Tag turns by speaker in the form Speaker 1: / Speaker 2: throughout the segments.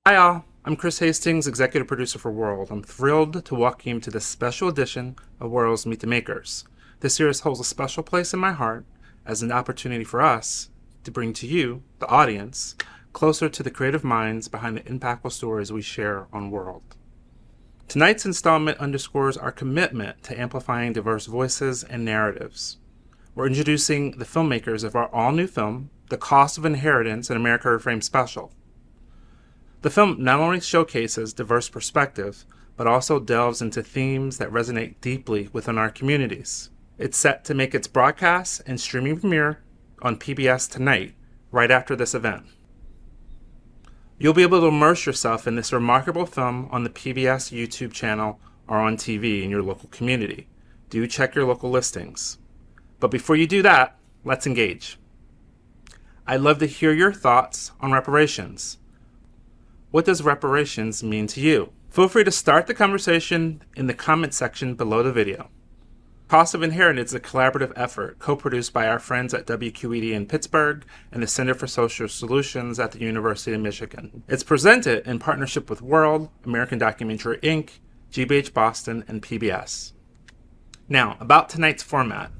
Speaker 1: Hi all, I'm Chris Hastings, executive producer for World. I'm thrilled to welcome you to this special edition of World's Meet the Makers. This series holds a special place in my heart as an opportunity for us to bring to you, the audience, closer to the creative minds behind the impactful stories we share on World. Tonight's installment underscores our commitment to amplifying diverse voices and narratives. We're introducing the filmmakers of our all-new film, The Cost of Inheritance, an America ReFramed Special. The film not only showcases diverse perspective, but also delves into themes that resonate deeply within our communities. It's set to make its broadcast and streaming premiere on PBS tonight, right after this event. You'll be able to immerse yourself in this remarkable film on the PBS YouTube channel or on TV in your local community. Do check your local listings. But before you do that, let's engage. I'd love to hear your thoughts on reparations. What does reparations mean to you? Feel free to start the conversation in the comment section below the video. Cost of Inheritance is a collaborative effort co-produced by our friends at WQED in Pittsburgh and the Center for Social Solutions at the University of Michigan. It's presented in partnership with World, American Documentary Inc., GBH Boston, and PBS. Now, about tonight's format.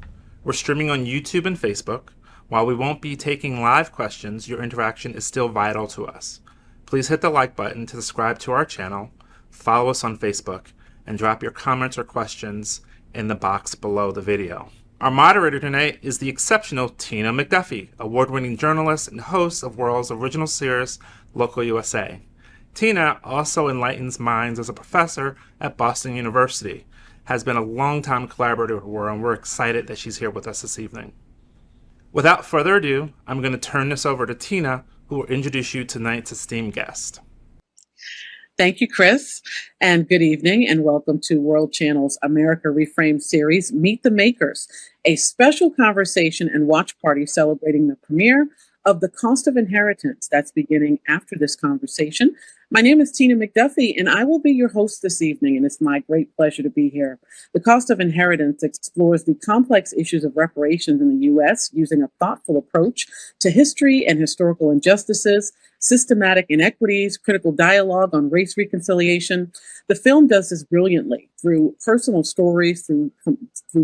Speaker 1: We're streaming on YouTube and Facebook. While we won't be taking live questions, your interaction is still vital to us. Please hit the like button to subscribe to our channel, follow us on Facebook, and drop your comments or questions in the box below the video. Our moderator tonight is the exceptional Tina McDuffie, award-winning journalist and host of World's original series, Local USA. Tina also enlightens minds as a professor at Boston University, has been a longtime collaborator with World, and we're excited that she's here with us this evening. Without further ado, I'm going to turn this over to Tina, who will introduce you to tonight's esteemed guest.
Speaker 2: Thank you, Chris, and good evening, and welcome to World Channel's America ReFramed series, Meet the Makers, a special conversation and watch party celebrating the premiere of The Cost of Inheritance. That's beginning after this conversation. My name is Tina McDuffie, and I will be your host this evening, and it's my great pleasure to be here. The Cost of Inheritance explores the complex issues of reparations in the U.S. using a thoughtful approach to history and historical injustices, systematic inequities, critical dialogue on race reconciliation. The film does this brilliantly through personal stories, through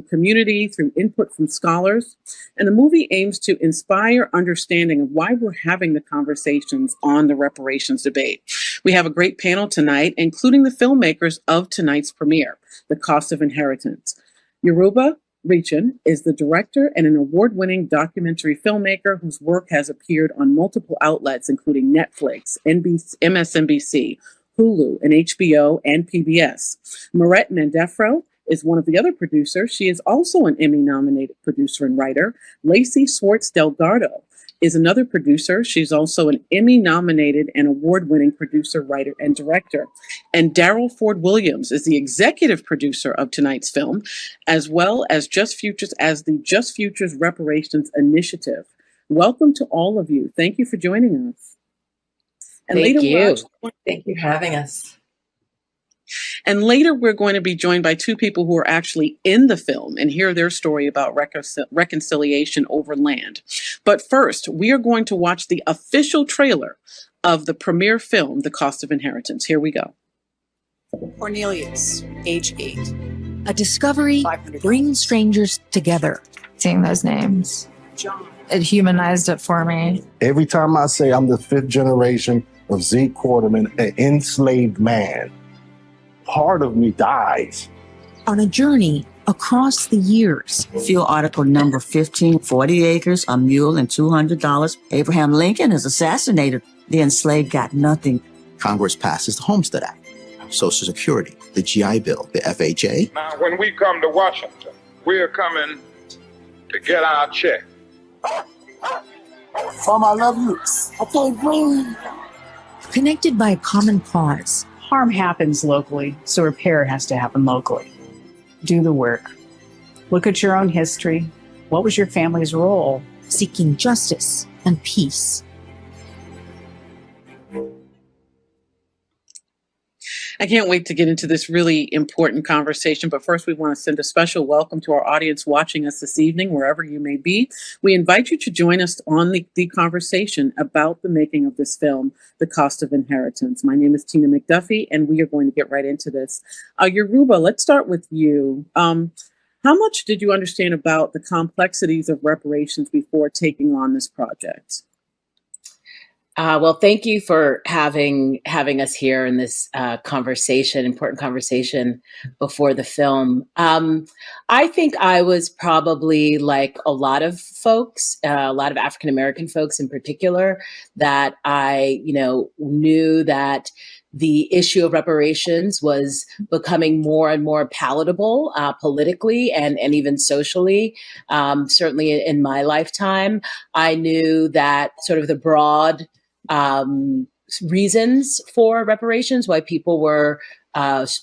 Speaker 2: community, through input from scholars. And the movie aims to inspire understanding of why we're having the conversations on the reparations debate. We have a great panel tonight, including the filmmakers of tonight's premiere, The Cost of Inheritance. Yoruba Richen is the director and an award-winning documentary filmmaker whose work has appeared on multiple outlets, including Netflix, MSNBC, Hulu, and HBO, and PBS. Mehret Mandefro is one of the other producers. She is also an Emmy-nominated producer and writer. Lacey Schwartz Delgado is another producer. She's also an Emmy-nominated and award-winning producer, writer, and director. And Darryl Ford Williams is the executive producer of tonight's film, as well as the Just Futures Reparations Initiative. Welcome to all of you. Thank you for joining us.
Speaker 3: And Thank you. Thank you for having us.
Speaker 2: And later, we're going to be joined by two people who are actually in the film and hear their story about reconciliation over land. But first, we are going to watch the official trailer of the premiere film, The Cost of Inheritance. Here we go.
Speaker 4: Cornelius, age 8.
Speaker 5: A discovery brings strangers together.
Speaker 6: Seeing those names,
Speaker 4: John.
Speaker 6: It humanized it for me.
Speaker 7: Every time I say I'm the 5th generation of Zeke Quarterman, an enslaved man, part of me dies.
Speaker 5: On a journey across the years.
Speaker 8: Field article number 15, 40 acres, a mule, and $200. Abraham Lincoln is assassinated. The enslaved got nothing.
Speaker 9: Congress passes the Homestead Act, Social Security, the GI Bill, the FHA.
Speaker 10: Now, when we come to Washington, we're coming to get our check.
Speaker 11: Mom, I love you. I can't breathe.
Speaker 5: Connected by a common cause.
Speaker 12: Harm happens locally, so repair has to happen locally. Do the work. Look at your own history. What was your family's role?
Speaker 5: Seeking justice and peace.
Speaker 2: I can't wait to get into this really important conversation. But first, we want to send a special welcome to our audience watching us this evening, wherever you may be. We invite you to join us on the conversation about the making of this film, The Cost of Inheritance. My name is Tina McDuffie, and we are going to get right into this. Yoruba, let's start with you. How much did you understand about the complexities of reparations before taking on this project?
Speaker 3: Well, thank you for having us here in this important conversation before the film. I think I was probably like a lot of folks, a lot of African American folks in particular, that I, knew that the issue of reparations was becoming more and more palatable politically and even socially. Certainly in my lifetime, I knew that sort of the broad reasons for reparations, why people were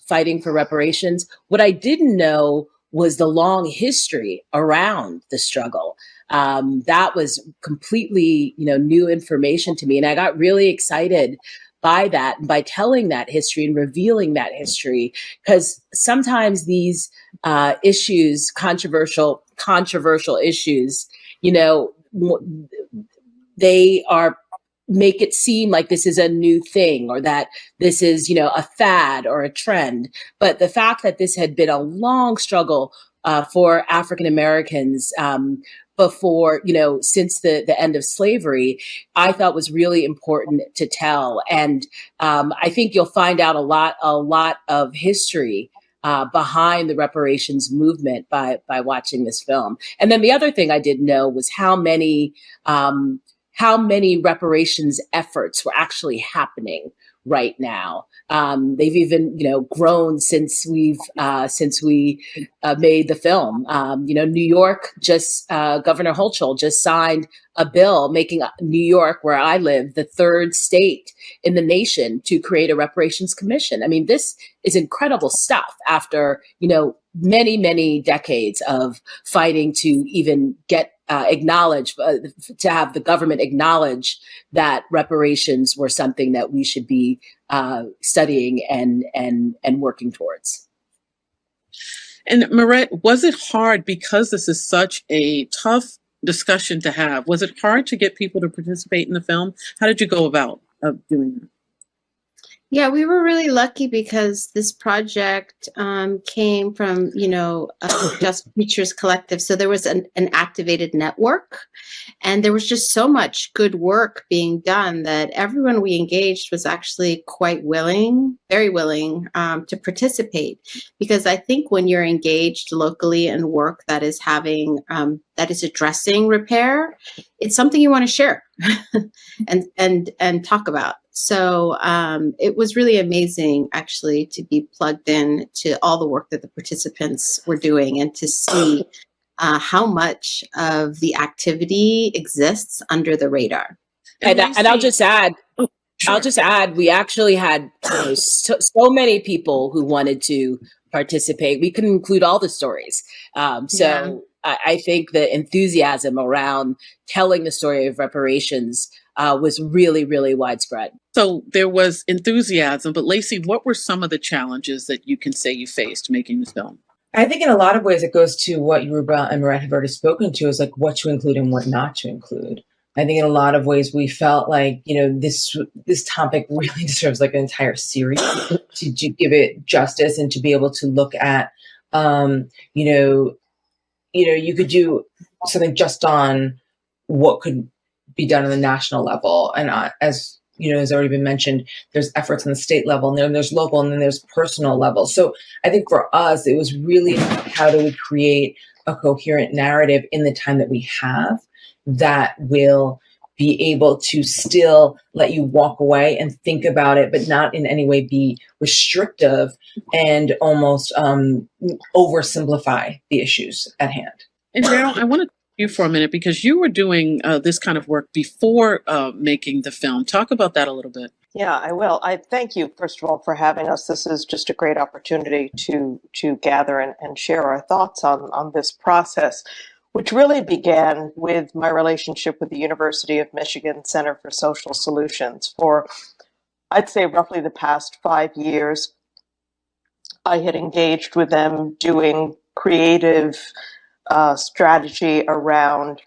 Speaker 3: fighting for reparations. What I didn't know was the long history around the struggle. That was completely, new information to me. And I got really excited by that, by telling that history and revealing that history, because sometimes these issues, controversial issues, they make it seem like this is a new thing, or that this is, a fad or a trend. But the fact that this had been a long struggle for African Americans before, since the end of slavery, I thought was really important to tell. And I think you'll find out a lot of history behind the reparations movement by watching this film. And then the other thing I didn't know was how many reparations efforts were actually happening right now. They've even, grown since we made the film. New York Governor Hochul just signed a bill making New York, where I live, the third state in the nation to create a reparations commission. I mean, this is incredible stuff after, many, many decades of fighting to even get acknowledge, to have the government acknowledge that reparations were something that we should be studying and working towards.
Speaker 2: And Mehret, was it hard, because this is such a tough discussion to have? Was it hard to get people to participate in the film? How did you go about doing that?
Speaker 13: Yeah, we were really lucky because this project came from, Just Futures Collective. So there was an activated network, and there was just so much good work being done that everyone we engaged was actually quite willing, very willing to participate. Because I think when you're engaged locally in work that is addressing repair, it's something you want to share and talk about. So it was really amazing, actually, to be plugged in to all the work that the participants were doing and to see how much of the activity exists under the radar.
Speaker 3: And I'll just add, we actually had so many people who wanted to participate. We couldn't include all the stories. I think the enthusiasm around telling the story of reparations was really, really widespread.
Speaker 2: So there was enthusiasm, but Lacey, what were some of the challenges that you can say you faced making this film?
Speaker 14: I think in a lot of ways it goes to what Yoruba and Mehret have already spoken to, is like what to include and what not to include. I think in a lot of ways we felt like, this topic really deserves like an entire series to give it justice and to be able to look at, you could do something just on what could be done on the national level. And as has already been mentioned, there's efforts on the state level, and then there's local, and then there's personal level. So I think for us, it was really how do we create a coherent narrative in the time that we have that will be able to still let you walk away and think about it, but not in any way be restrictive and almost oversimplify the issues at hand.
Speaker 2: And Darryl, I want to you for a minute, because you were doing this kind of work before making the film. Talk about that a little bit.
Speaker 15: Yeah, I will. I thank you, first of all, for having us. This is just a great opportunity to gather and share our thoughts on this process, which really began with my relationship with the University of Michigan Center for Social Solutions for, I'd say, roughly the past 5 years. I had engaged with them doing creative strategy around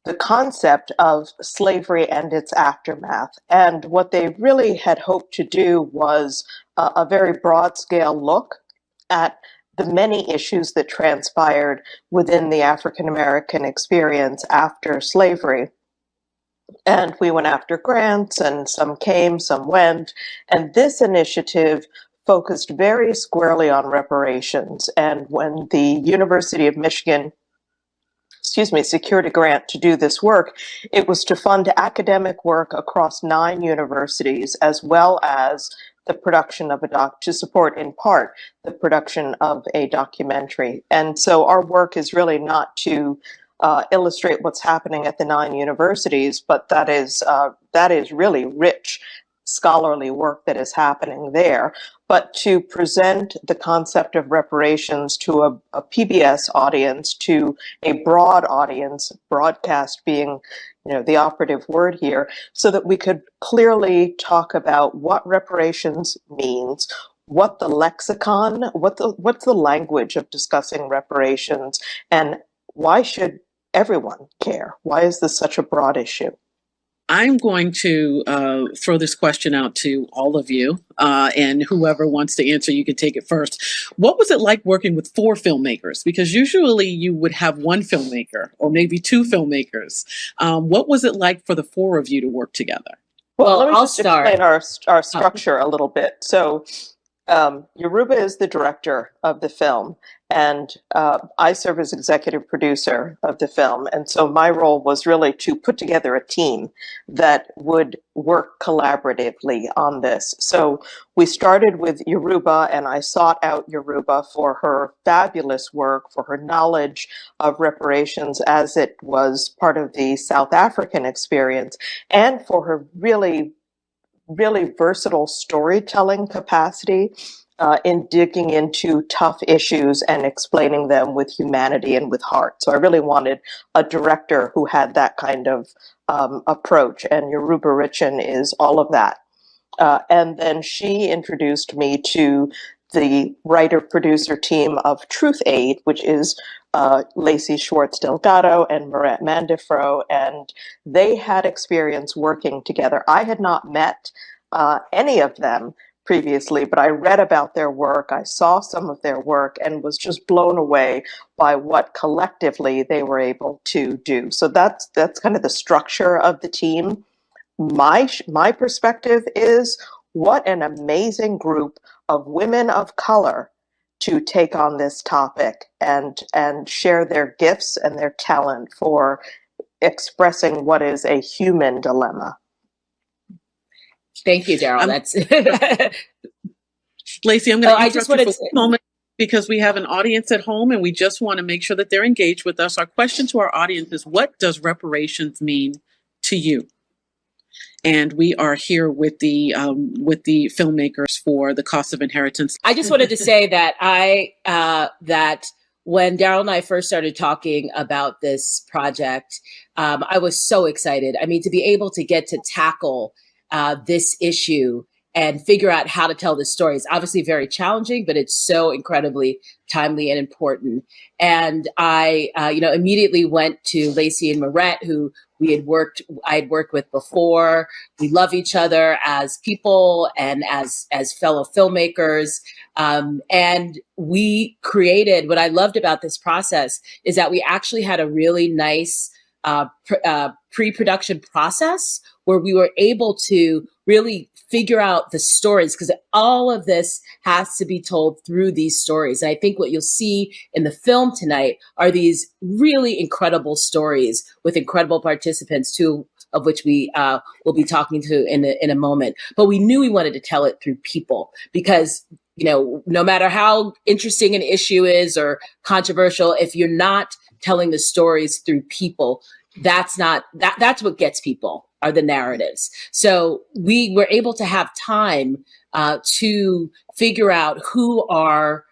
Speaker 15: the concept of slavery and its aftermath. And what they really had hoped to do was a very broad scale look at the many issues that transpired within the African American experience after slavery. And we went after grants, and some came, some went. And this initiative focused very squarely on reparations. And when the University of Michigan secured a grant to do this work, it was to fund academic work across 9 universities, as well as the production of to support in part the production of a documentary. And so our work is really not to illustrate what's happening at the 9 universities, but that is really rich scholarly work that is happening there, but to present the concept of reparations to a PBS audience, to a broad audience, broadcast being, the operative word here, so that we could clearly talk about what reparations means, what the lexicon, what's the language of discussing reparations, and why should everyone care? Why is this such a broad issue?
Speaker 2: I'm going to throw this question out to all of you, and whoever wants to answer, you can take it first. What was it like working with 4 filmmakers? Because usually you would have one filmmaker or maybe 2 filmmakers. What was it like for the 4 of you to work together?
Speaker 15: Well, let me just explain our structure a little bit. So Yoruba is the director of the film, and I serve as executive producer of the film. And so my role was really to put together a team that would work collaboratively on this. So we started with Yoruba, and I sought out Yoruba for her fabulous work, for her knowledge of reparations as it was part of the South African experience, and for her really versatile storytelling capacity in digging into tough issues and explaining them with humanity and with heart. So I really wanted a director who had that kind of approach, and Yoruba Richen is all of that. And then she introduced me to the writer-producer team of Truth Aid, which is Lacey, Schwartz, Delgado, and Mehret Mandefro, and they had experience working together. I had not met any of them previously, but I read about their work, I saw some of their work, and was just blown away by what collectively they were able to do. So that's kind of the structure of the team. My perspective is, what an amazing group of women of color to take on this topic and share their gifts and their talent for expressing what is a human dilemma.
Speaker 3: Thank you, Darryl. That's
Speaker 2: Lacey, I'm going to interrupt you for a moment because we have an audience at home and we just want to make sure that they're engaged with us. Our question to our audience is, what does reparations mean to you? And we are here with the filmmakers for The Cost of Inheritance.
Speaker 3: I just wanted to say that that when Darryl and I first started talking about this project, I was so excited. I mean, to be able to get to tackle this issue and figure out how to tell this story is obviously very challenging, but it's so incredibly timely and important. And I, immediately went to Lacey and Mehret, who I had worked with before. We love each other as people and as fellow filmmakers. And we created, what I loved about this process is that we actually had a really nice pre-production process where we were able to really figure out the stories, because all of this has to be told through these stories. And I think what you'll see in the film tonight are these really incredible stories with incredible participants, 2 of which we will be talking to in a moment. But we knew we wanted to tell it through people, because no matter how interesting an issue is or controversial, if you're not telling the stories through people, that's what gets people, are the narratives. So we were able to have time to figure out who our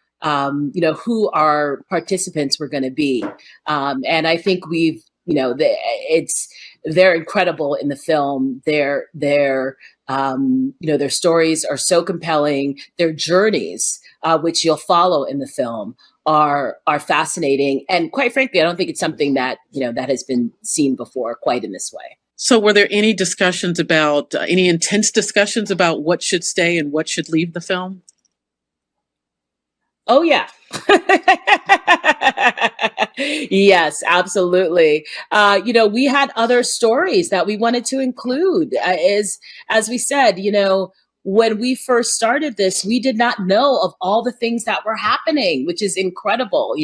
Speaker 3: participants were going to be. And I think we've they're incredible in the film. Their stories are so compelling. Their journeys, which you'll follow in the film, are fascinating. And quite frankly, I don't think it's something that that has been seen before quite in this way.
Speaker 2: So were there any discussions about, any intense discussions about what should stay and what should leave the film?
Speaker 3: Oh, yeah. Yes, absolutely. We had other stories that we wanted to include. As we said, when we first started this, we did not know of all the things that were happening, which is incredible.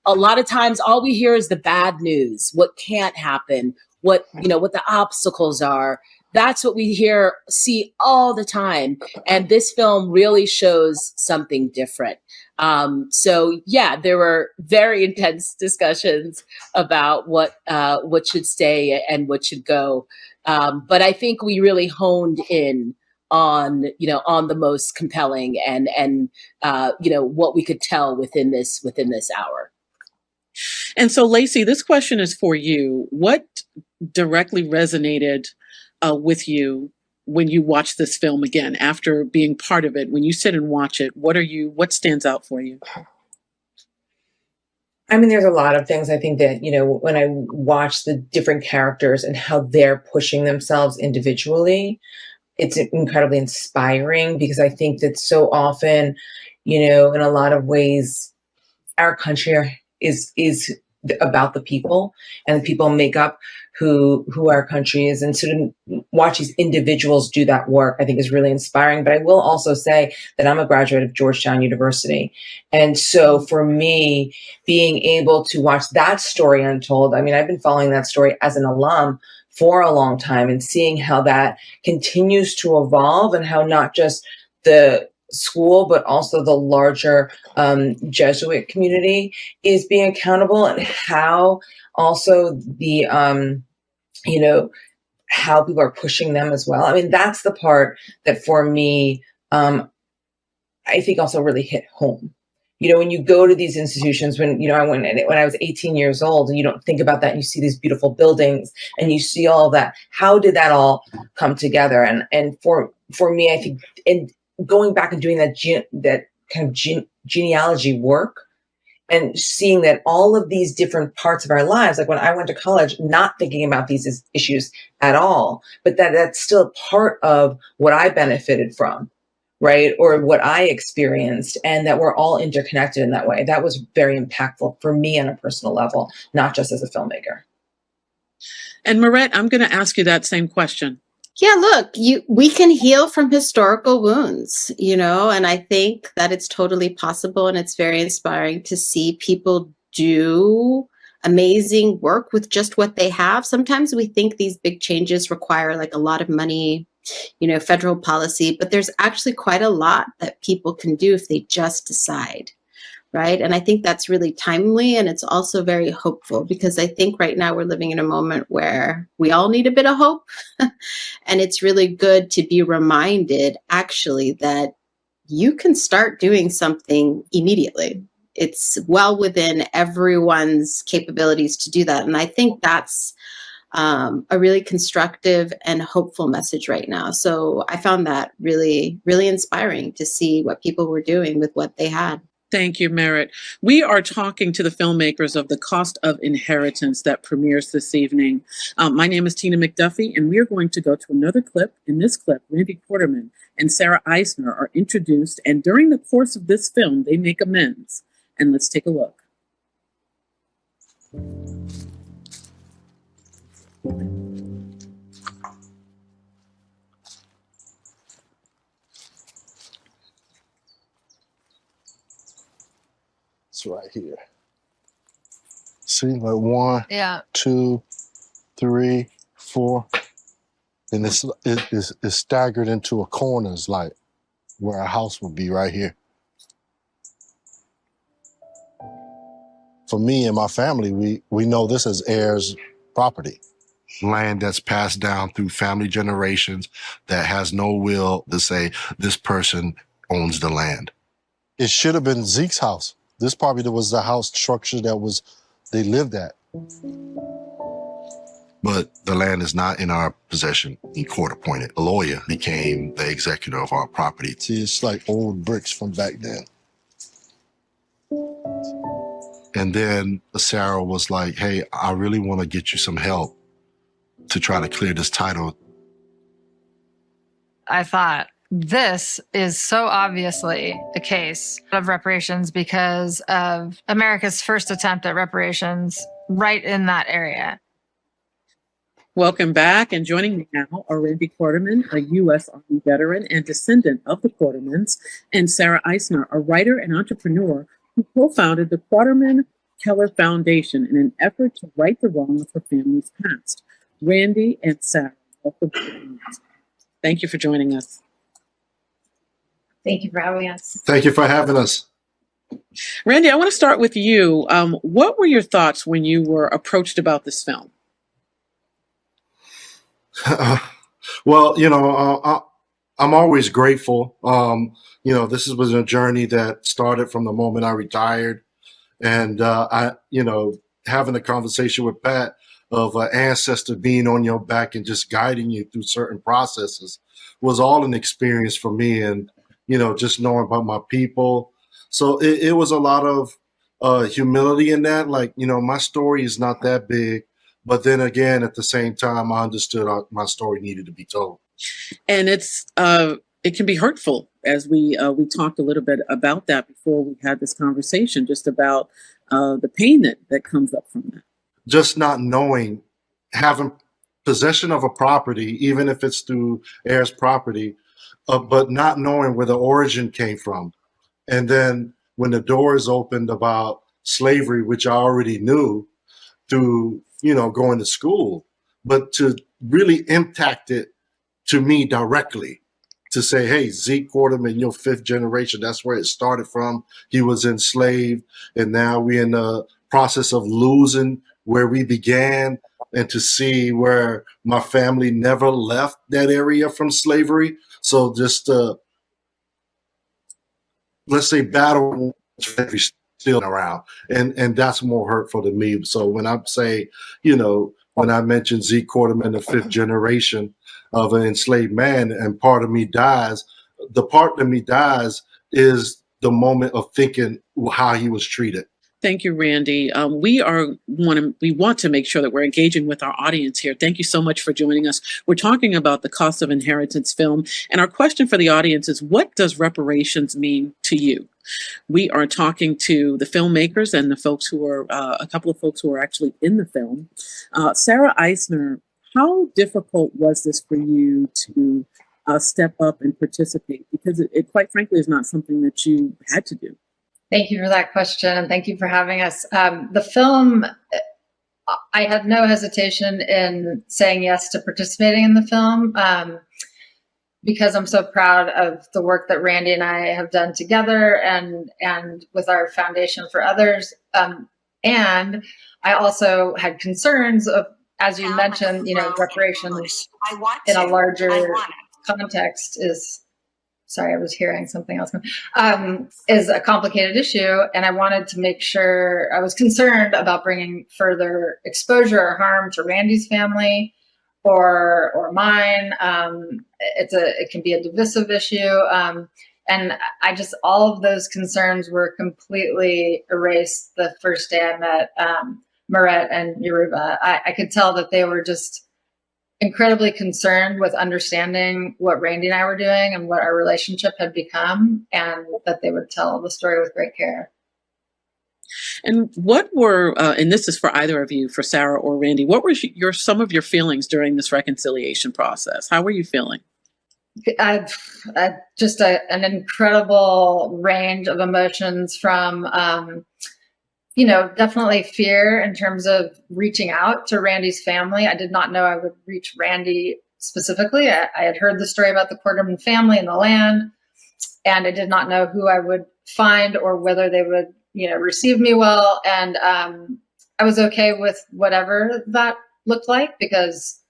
Speaker 3: A lot of times all we hear is the bad news, what can't happen, what the obstacles are. That's what we see all the time. And this film really shows something different. There were very intense discussions about what should stay and what should go. But I think we really honed in on the most compelling and what we could tell within this hour.
Speaker 2: And so, Lacey, this question is for you. What directly resonated with you when you watch this film again after being part of it? When you sit and watch it, what stands out for you?
Speaker 14: I mean, there's a lot of things. I think that, when I watch the different characters and how they're pushing themselves individually, it's incredibly inspiring, because I think that so often, in a lot of ways, our country is about the people, and the people make up who our country is. And so to watch these individuals do that work, I think is really inspiring. But I will also say that I'm a graduate of Georgetown University. And so for me, being able to watch that story untold, I mean, I've been following that story as an alum for a long time, and seeing how that continues to evolve, and how not just the school, but also the larger Jesuit community is being accountable, and how also the, how people are pushing them as well. I mean, that's the part that for me, I think also really hit home. When you go to these institutions, when I was 18 years old, and you don't think about that, and you see these beautiful buildings and you see all that, how did that all come together? And for me, I think, and going back and doing that kind of genealogy work, and seeing that all of these different parts of our lives, like when I went to college, not thinking about these issues at all, but that's still part of what I benefited from, right? Or what I experienced, and that we're all interconnected in that way. That was very impactful for me on a personal level, not just as a filmmaker.
Speaker 2: And Mehret, I'm going to ask you that same question.
Speaker 13: Yeah, look, we can heal from historical wounds, and I think that it's totally possible, and it's very inspiring to see people do amazing work with just what they have. Sometimes we think these big changes require like a lot of money, federal policy, but there's actually quite a lot that people can do if they just decide. Right. And I think that's really timely, and it's also very hopeful, because I think right now we're living in a moment where we all need a bit of hope. And it's really good to be reminded, actually, that you can start doing something immediately. It's well within everyone's capabilities to do that. And I think that's a really constructive and hopeful message right now. So I found that really, really inspiring to see what people were doing with what they had.
Speaker 2: Thank you, Mehret. We are talking to the filmmakers of The Cost of Inheritance that premieres this evening. My name is Tina McDuffie, and we are going to go to another clip. In this clip, Randy Quarterman and Sarah Eisner are introduced, and during the course of this film, they make amends. And let's take a look.
Speaker 7: It's right here. See, like 1, 2, 3, 4. And it's staggered into a corners, like where a house would be right here. For me and my family, we know this as heirs property. Land that's passed down through family generations that has no will to say this person owns the land. It should have been Zeke's house. This probably was the house structure that they lived at. but the land is not in our possession. The court appointed a lawyer became the executor of our property.
Speaker 16: See, it's like old bricks from back then.
Speaker 7: And then Sarah was like, hey, I really want to get you some help to try to clear this title.
Speaker 6: I thought, this is so obviously a case of reparations because of America's first attempt at reparations right in that area.
Speaker 2: Welcome back. And joining me now are Randy Quarterman, a U.S. Army veteran and descendant of the Quartermans, and Sarah Eisner, a writer and entrepreneur who co-founded the Quarterman Keller Foundation in an effort to right the wrong of her family's past. Randy and Sarah, welcome. Thank you for joining us.
Speaker 6: Thank you for having us.
Speaker 7: Thank you for having us.
Speaker 2: Randy, I want to start with you. What were your thoughts when you were approached about this film?
Speaker 7: Well, I'm always grateful. This was a journey that started from the moment I retired. And, having a conversation with Pat of an ancestor being on your back and just guiding you through certain processes was all an experience for me. And, just knowing about my people. So it was a lot of humility in that. Like, my story is not that big. But then again, at the same time, I understood my story needed to be told.
Speaker 2: And it can be hurtful, as we talked a little bit about that before we had this conversation, just about the pain that comes up from that.
Speaker 7: Just not knowing, having possession of a property, even if it's through heirs property, but not knowing where the origin came from. And then when the doors opened about slavery, which I already knew through going to school, but to really impact it to me directly, to say, hey, Zeke Quarterman, your fifth generation, that's where it started from. He was enslaved, and now we're in the process of losing where we began, and to see where my family never left that area from slavery. So just, let's say, battle slavery still around, and that's more hurtful to me. So when I say, when I mention Zeke Quarterman, the fifth generation of an enslaved man, and part of me dies, the part of me dies is the moment of thinking how he was treated.
Speaker 2: Thank you, Randy. We want to make sure that we're engaging with our audience here. Thank you so much for joining us. We're talking about the Cost of Inheritance film, and our question for the audience is, what does reparations mean to you? We are talking to the filmmakers and the folks who are, a couple of folks who are actually in the film. Sarah Eisner, how difficult was this for you to step up and participate? Because it quite frankly is not something that you had to do.
Speaker 6: Thank you for that question, and thank you for having us. The film, I had no hesitation in saying yes to participating in the film because I'm so proud of the work that Randy and I have done together and with our Foundation for Others. And I also had concerns of, as you mentioned, reparations in a larger context is... Sorry, I was hearing something else. Is a complicated issue, and I wanted to make sure, I was concerned about bringing further exposure or harm to Randy's family or mine. It can be a divisive issue, and all of those concerns were completely erased the first day I met Mehret and Yoruba. I could tell that they were just incredibly concerned with understanding what Randy and I were doing and what our relationship had become, and that they would tell the story with great care.
Speaker 2: And what were, and this is for either of you, for Sarah or Randy, what were some of your feelings during this reconciliation process? How were you feeling?
Speaker 6: Just an incredible range of emotions from, definitely fear in terms of reaching out to Randy's family. I did not know I would reach Randy specifically. I had heard the story about the Quarterman family and the land, and I did not know who I would find or whether they would, receive me well. And I was okay with whatever that looked like because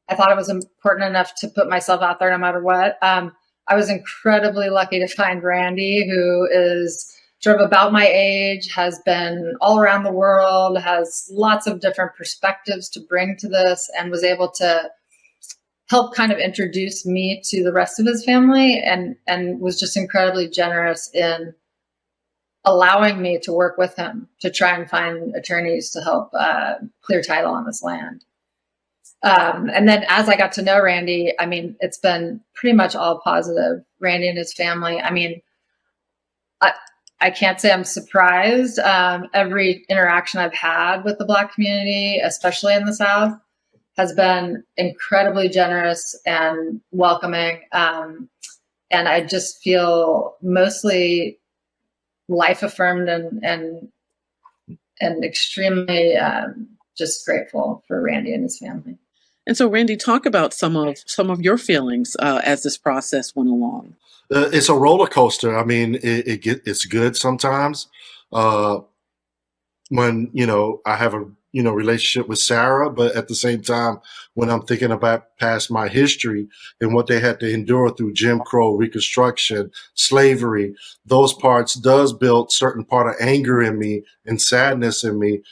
Speaker 6: I thought it was important enough to put myself out there no matter what. I was incredibly lucky to find Randy, who is sort of about my age, has been all around the world, has lots of different perspectives to bring to this, and was able to help kind of introduce me to the rest of his family, and was just incredibly generous in allowing me to work with him to try and find attorneys to help clear title on this land. And then as I got to know Randy, I mean, it's been pretty much all positive. Randy and his family, I mean, I can't say I'm surprised. Every interaction I've had with the Black community, especially in the South, has been incredibly generous and welcoming. And I just feel mostly life affirmed and extremely just grateful for Randy and his family.
Speaker 2: And so, Randy, talk about some of your feelings as this process went along.
Speaker 7: It's a roller coaster. I mean, it's good sometimes. When, I have a, relationship with Sarah, but at the same time, when I'm thinking about past my history and what they had to endure through Jim Crow, Reconstruction, slavery, those parts does build certain part of anger in me and sadness in me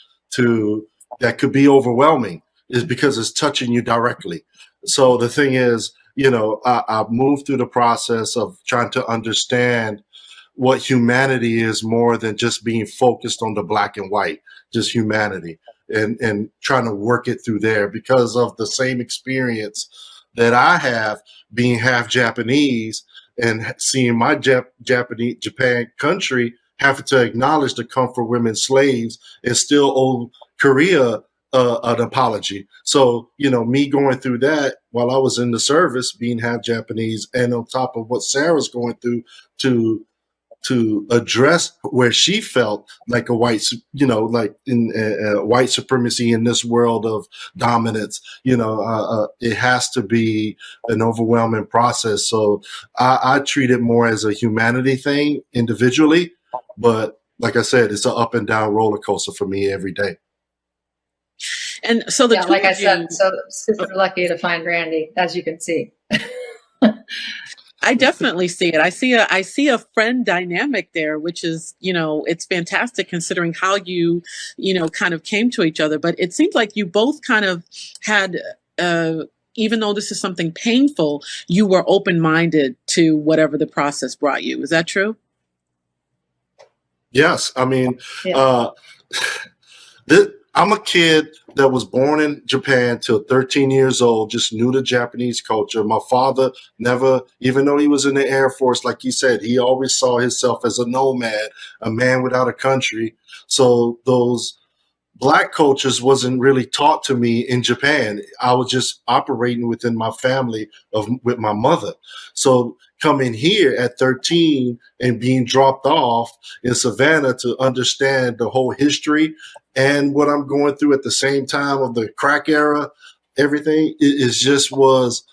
Speaker 7: that could be overwhelming, is because it's touching you directly. So the thing is, I've moved through the process of trying to understand what humanity is more than just being focused on the black and white, just humanity, and trying to work it through there because of the same experience that I have being half Japanese and seeing my Japan country having to acknowledge the comfort women slaves and still owe Korea an apology. So, me going through that while I was in the service, being half Japanese, and on top of what Sarah's going through to address where she felt like a white, like in white supremacy in this world of dominance, it has to be an overwhelming process. So I treat it more as a humanity thing individually, but like I said, it's an up and down roller coaster for me every day.
Speaker 2: And so
Speaker 6: like I said, so super lucky to find Randy, as you can see.
Speaker 2: I definitely see it. I see a friend dynamic there, which is, it's fantastic considering how you, kind of came to each other. But it seems like you both kind of had, even though this is something painful, you were open-minded to whatever the process brought you. Is that true?
Speaker 7: Yes. I mean, I'm a kid that was born in Japan till 13 years old, just knew the Japanese culture. My father never, even though he was in the Air Force, like he said, he always saw himself as a nomad, a man without a country. So those Black cultures wasn't really taught to me in Japan. I was just operating within my family with my mother. So coming here at 13 and being dropped off in Savannah to understand the whole history and what I'm going through at the same time of the crack era, everything, was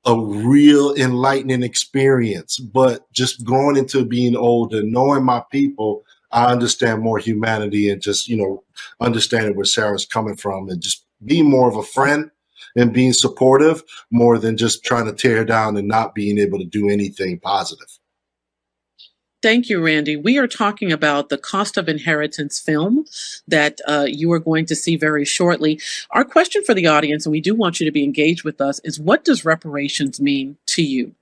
Speaker 7: a real enlightening experience. But just going into being older, knowing my people, I understand more humanity and just, understanding where Sarah's coming from and just being more of a friend and being supportive more than just trying to tear down and not being able to do anything positive.
Speaker 2: Thank you, Randy. We are talking about the Cost of Inheritance film that you are going to see very shortly. Our question for the audience, and we do want you to be engaged with us, is what does reparations mean to you?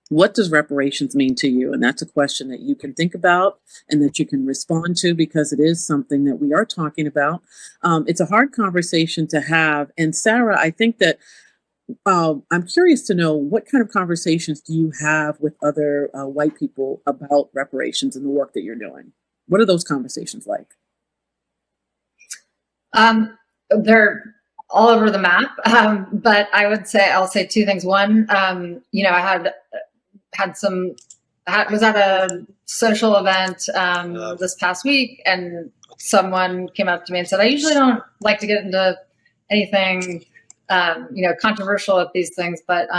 Speaker 2: What does reparations mean to you? And that's a question that you can think about and that you can respond to because it is something that we are talking about. It's a hard conversation to have. And Sarah, I think that I'm curious to know what kind of conversations do you have with other white people about reparations and the work that you're doing? What are those conversations like?
Speaker 6: They're all over the map, but I'll say two things. One, I was at a social event this past week, and someone came up to me and said, "I usually don't like to get into anything controversial at these things, but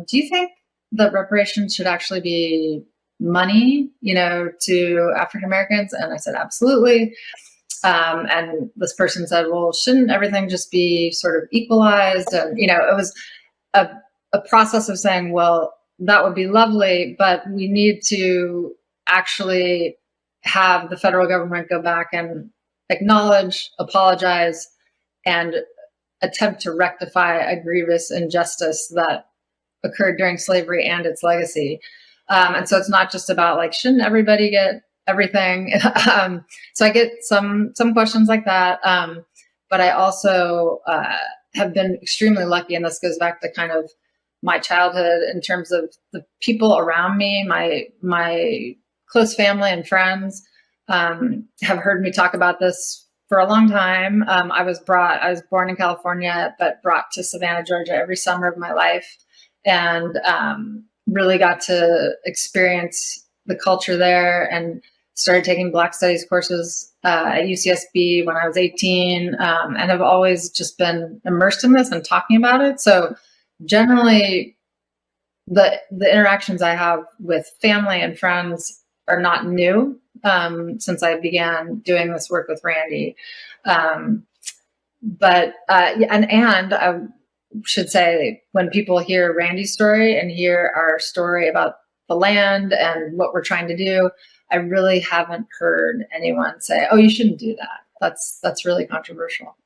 Speaker 6: do you think that reparations should actually be money, to African Americans?" And I said, absolutely. And this person said, well, shouldn't everything just be sort of equalized? And, it was a process of saying, well, that would be lovely, but we need to actually have the federal government go back and acknowledge, apologize, and attempt to rectify a grievous injustice that occurred during slavery and its legacy. And so it's not just about like, shouldn't everybody get everything? So I get some questions like that. But I also have been extremely lucky, and this goes back to kind of my childhood in terms of the people around me, my close family and friends have heard me talk about this for a long time. I was born in California, but brought to Savannah, Georgia every summer of my life, and really got to experience the culture there, and started taking Black Studies courses at UCSB when I was 18, and have always just been immersed in this and talking about it. So generally, the interactions I have with family and friends are not new since I began doing this work with Randy. But I should say, when people hear Randy's story and hear our story about the land and what we're trying to do, I really haven't heard anyone say, "Oh, you shouldn't do that. That's really controversial."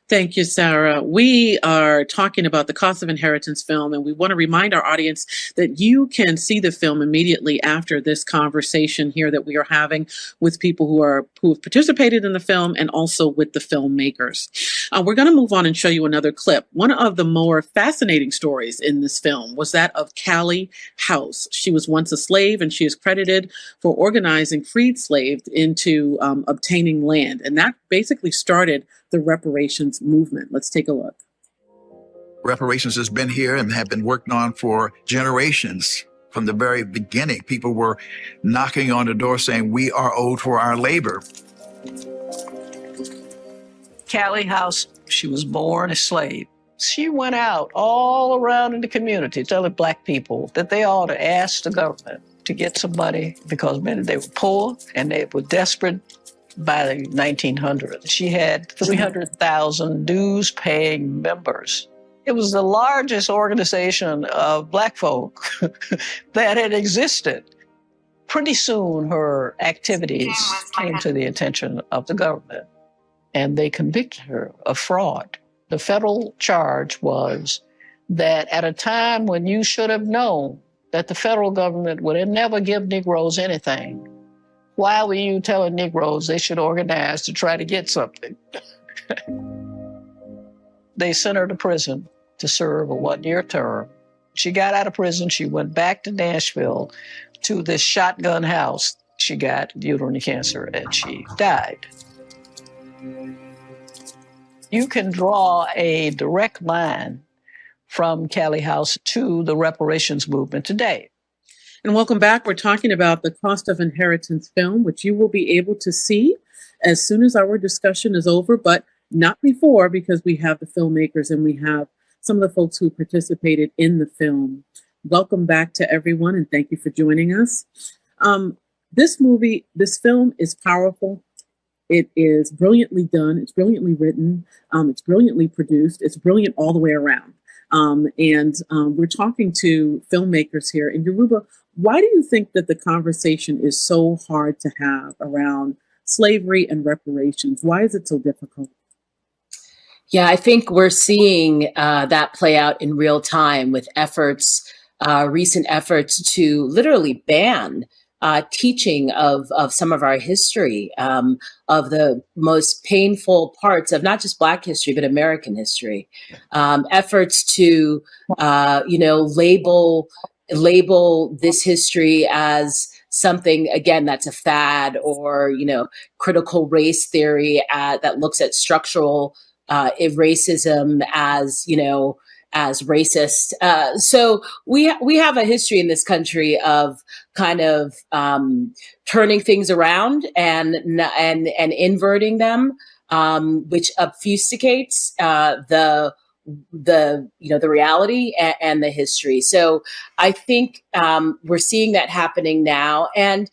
Speaker 2: Thank you, Sarah. We are talking about the Cost of Inheritance film, and we want to remind our audience that you can see the film immediately after this conversation here that we are having with people who have participated in the film, and also with the filmmakers. We're going to move on and show you another clip. One of the more fascinating stories in this film was that of Callie House. She was once a slave, and she is credited for organizing freed slaves into obtaining land, and that basically started the reparations movement. Let's take a look.
Speaker 17: Reparations has been here and have been worked on for generations. From the very beginning, people were knocking on the door saying, we are owed for our labor.
Speaker 18: Callie House, she was born a slave. She went out all around in the community telling Black people that they ought to ask the government to get some money, because many, they were poor and they were desperate. By the 1900s, she had 300,000 dues-paying members. It was the largest organization of Black folk that had existed. Pretty soon, her activities came to the attention of the government, and they convicted her of fraud. The federal charge was that at a time when you should have known that the federal government would never give Negroes anything, why were you telling Negroes they should organize to try to get something? They sent her to prison to serve a 1-year term. She got out of prison. She went back to Nashville to this shotgun house. She got uterine cancer and she died. You can draw a direct line from Callie House to the reparations movement today.
Speaker 2: And welcome back. We're talking about the Cost of Inheritance film, which you will be able to see as soon as our discussion is over, but not before, because we have the filmmakers and we have some of the folks who participated in the film. Welcome back to everyone, and thank you for joining us. This film is powerful. It is brilliantly done. It's brilliantly written. It's brilliantly produced. It's brilliant all the way around. We're talking to filmmakers here. In Yoruba, why do you think that the conversation is so hard to have around slavery and reparations? Why is it so difficult?
Speaker 3: Yeah, I think we're seeing that play out in real time with recent efforts to literally ban teaching of some of our history, of the most painful parts of not just Black history, but American history. Efforts to, label this history as something, again, that's a fad, or, critical race theory that looks at structural racism as racist. So we have a history in this country of kind of turning things around and inverting them, which obfuscates the reality and the history. So I think we're seeing that happening now. And,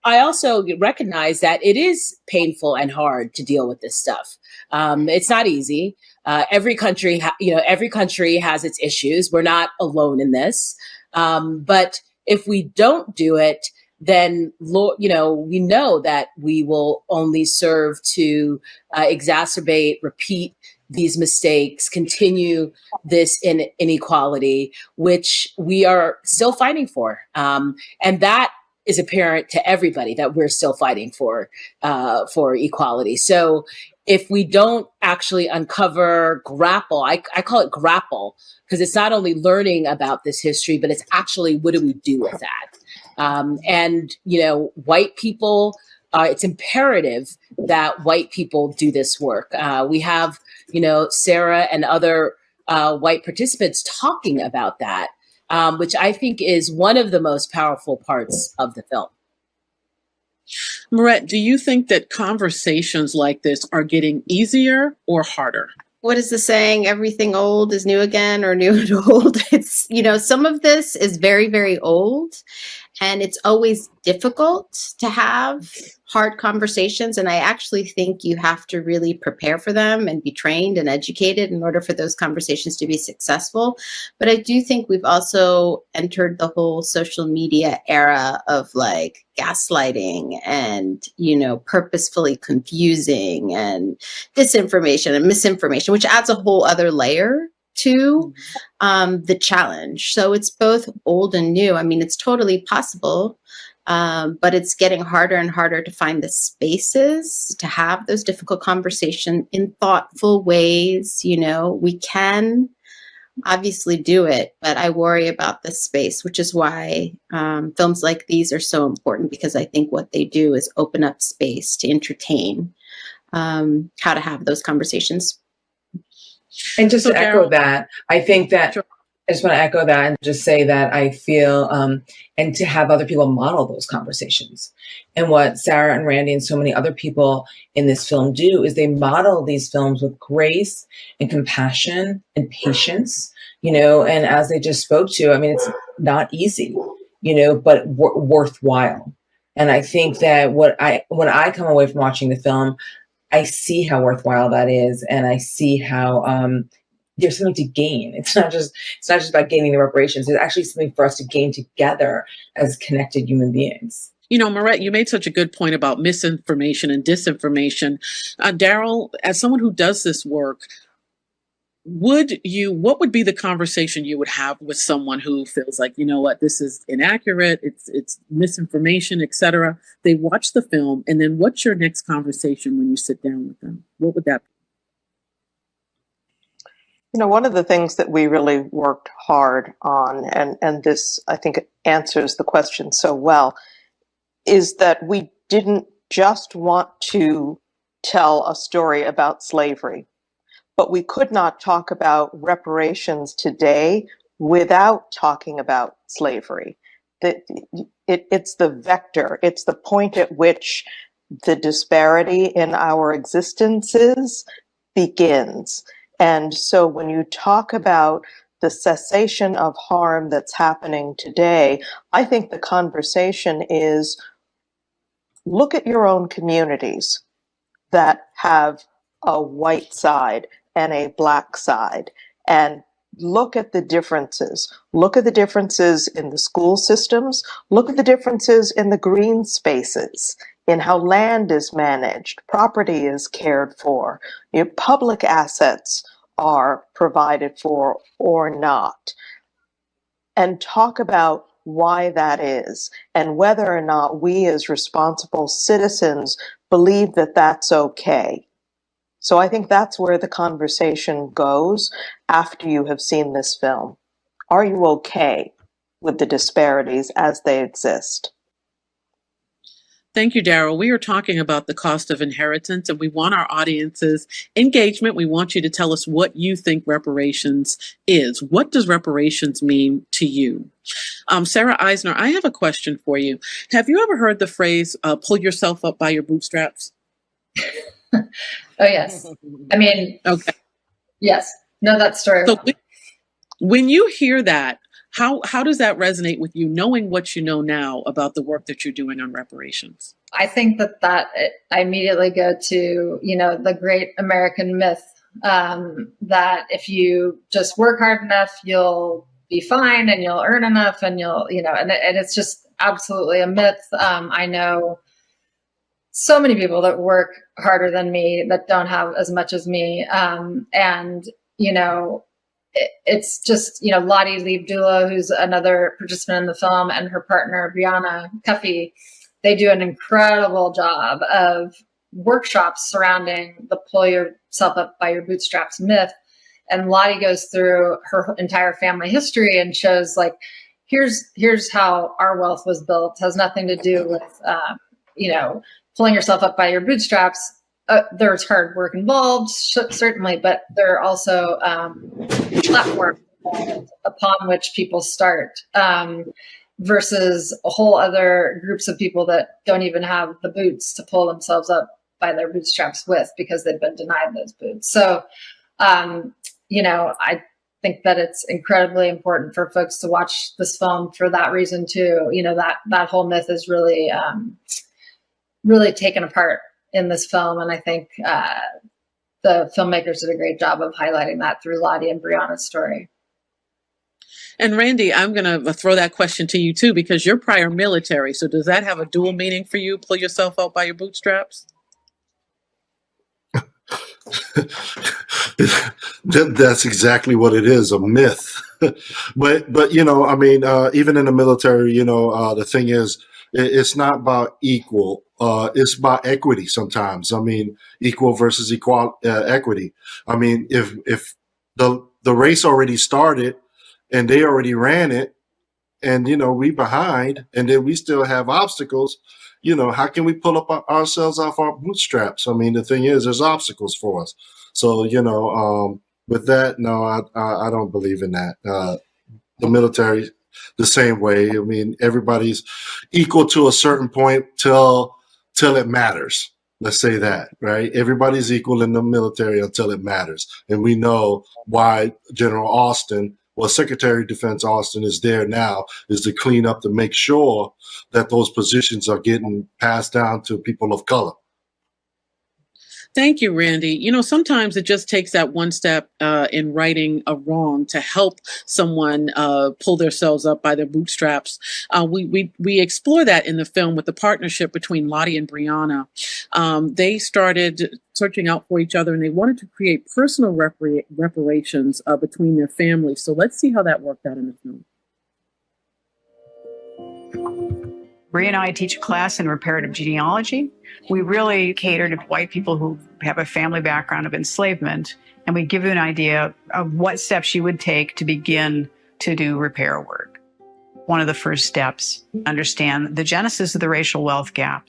Speaker 3: I also recognize that it is painful and hard to deal with this stuff. It's not easy. Every country has its issues. We're not alone in this. But If we don't do it, then we know that we will only serve to exacerbate, repeat these mistakes, continue this inequality, which we are still fighting for. And that is apparent to everybody, that we're still fighting for equality. So if we don't actually grapple, I call it grapple, because it's not only learning about this history, but it's actually, what do we do with that? And white people, it's imperative that white people do this work. We have, Sarah and other white participants talking about that, which I think is one of the most powerful parts of the film.
Speaker 2: Mehret, do you think that conversations like this are getting easier or harder?
Speaker 13: What is the saying? Everything old is new again, or new and old. It's, some of this is very, very old, and it's always difficult to have hard conversations. And I actually think you have to really prepare for them and be trained and educated in order for those conversations to be successful. But I do think we've also entered the whole social media era of like gaslighting and, purposefully confusing and disinformation and misinformation, which adds a whole other layer to the challenge. So it's both old and new. I mean, it's totally possible, but it's getting harder and harder to find the spaces to have those difficult conversations in thoughtful ways. We can obviously do it, but I worry about the space, which is why films like these are so important, because I think what they do is open up space to entertain how to have those conversations.
Speaker 14: And just to echo
Speaker 2: Darryl,
Speaker 14: that, I think that I just want to echo that and just say that I feel, and to have other people model those conversations. And what Sarah and Randy and so many other people in this film do is they model these films with grace and compassion and patience, and as they just spoke to, I mean, it's not easy, but worthwhile. And I think that when I come away from watching the film, I see how worthwhile that is, and I see how there's something to gain. It's not just about gaining the reparations. It's actually something for us to gain together as connected human beings.
Speaker 2: Mehret, you made such a good point about misinformation and disinformation. Darryl, as someone who does this work, what would be the conversation you would have with someone who feels like, this is inaccurate, it's misinformation, etc. They watch the film, and then what's your next conversation when you sit down with them? What would that be?
Speaker 15: One of the things that we really worked hard on, and this, I think, answers the question so well, is that we didn't just want to tell a story about slavery, but we could not talk about reparations today without talking about slavery. It's the vector, it's the point at which the disparity in our existences begins. And so when you talk about the cessation of harm that's happening today, I think the conversation is, look at your own communities that have a white side and a black side, and look at the differences. Look at the differences in the school systems. Look at the differences in the green spaces, in how land is managed, property is cared for, public assets are provided for or not. And talk about why that is, and whether or not we as responsible citizens believe that that's okay. So I think that's where the conversation goes after you have seen this film. Are you okay with the disparities as they exist?
Speaker 2: Thank you, Darryl. We are talking about the cost of inheritance, and we want our audience's engagement. We want you to tell us what you think reparations is. What does reparations mean to you? Sarah Eisner, I have a question for you. Have you ever heard the phrase, pull yourself up by your bootstraps?
Speaker 6: Oh, yes. I mean,
Speaker 2: okay.
Speaker 6: Yes. Know that story.
Speaker 2: So when you hear that, how does that resonate with you, knowing what you know now about the work that you're doing on reparations?
Speaker 6: I think that I immediately go to, the great American myth that if you just work hard enough, you'll be fine and you'll earn enough and you'll, and it's just absolutely a myth. I know so many people that work harder than me that don't have as much as me. It's just, Lottie Liebdula, who's another participant in the film, and her partner, Brianna Cuffey, they do an incredible job of workshops surrounding the pull yourself up by your bootstraps myth. And Lottie goes through her entire family history and shows like, here's how our wealth was built. It has nothing to do with, pulling yourself up by your bootstraps. There's hard work involved, certainly, but there are also platforms upon which people start versus a whole other groups of people that don't even have the boots to pull themselves up by their bootstraps with because they've been denied those boots. So, I think that it's incredibly important for folks to watch this film for that reason too. That whole myth is really, really taken apart in this film. And I think the filmmakers did a great job of highlighting that through Lottie and Brianna's story.
Speaker 2: And Randy, I'm going to throw that question to you too, because you're prior military. So does that have a dual meaning for you? Pull yourself up by your bootstraps?
Speaker 7: That's exactly what it is, a myth. but even in the military, the thing is, it's not about equal. It's about equity sometimes. Equal versus equity. If the race already started and they already ran it, and we behind, and then we still have obstacles, how can we pull up ourselves off our bootstraps? The thing is, there's obstacles for us. So with that, no, I don't believe in that. The military, the same way. Everybody's equal to a certain point till it matters. Let's say that, right? Everybody's equal in the military until it matters. And we know why General Austin, Secretary of Defense Austin is there now, is to clean up, to make sure that those positions are getting passed down to people of color.
Speaker 2: Thank you, Randy. Sometimes it just takes that one step in righting a wrong to help someone pull themselves up by their bootstraps. We explore that in the film with the partnership between Lottie and Brianna. They started searching out for each other, and they wanted to create personal reparations between their families. So let's see how that worked out in the film.
Speaker 12: Bria and I teach a class in reparative genealogy. We really cater to white people who have a family background of enslavement, and we give you an idea of what steps you would take to begin to do repair work. One of the first steps, understand the genesis of the racial wealth gap.